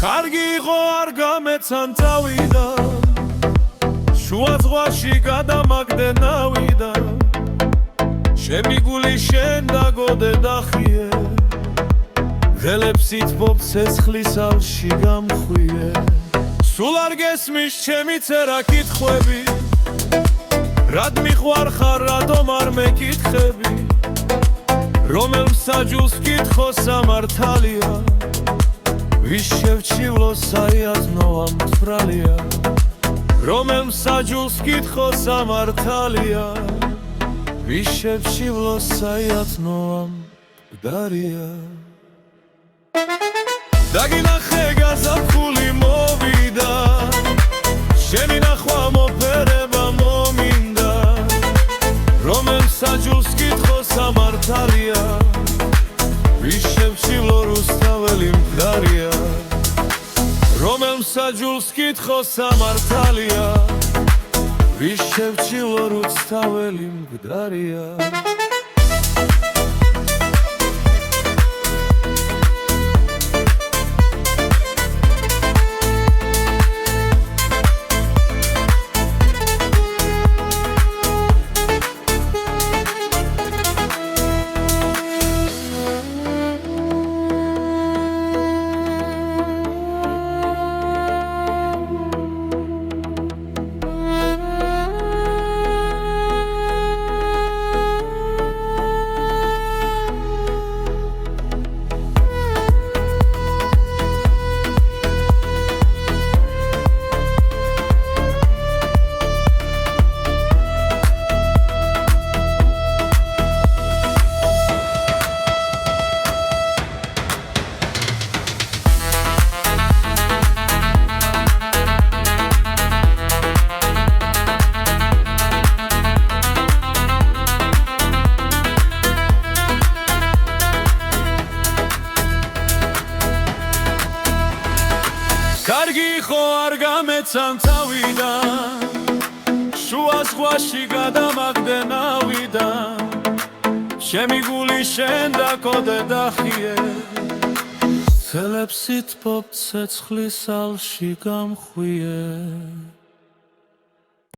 კარგი იყო არ გამეცან წავიდა შუა ზღვაში გადამაგდე ნავიდა ჩემი გული შენ დაგოდე დახიე ღელებს ითბობ ცეცხლის ალში გამხვიე სულ არ გესმის ჩემი წერა კითხვები რად მიყვარხარ რატომ არ მეკითხები რომელ მსაჯულს კითხო სამართალია ვის შევჩივლო საიაზნო ამ მწვრალია რომელ მსაჯულს კითხო სამართალია ვის შევჩივლო საიაზნო ამ მკვდარია დაგინახე გაზაფხული მოვიდა შენი ნახვა მოფერება მომინდა რომელ მსაჯულს კითხო სამართალია ვის შევჩივლო რუსთაველი მკვდარია რომელ მსაჯულს კითხო სამართალია ვის შევჩივლო რუსთაველი მკვდარია კარგი იყო არ გამეცან წავიდან შუა ზღვაში გადამაგდე ნავიდან ჩემი გული შენ დაგოდე დახიე ცელებს ითბობ ცეცხლის ალში გამხვიე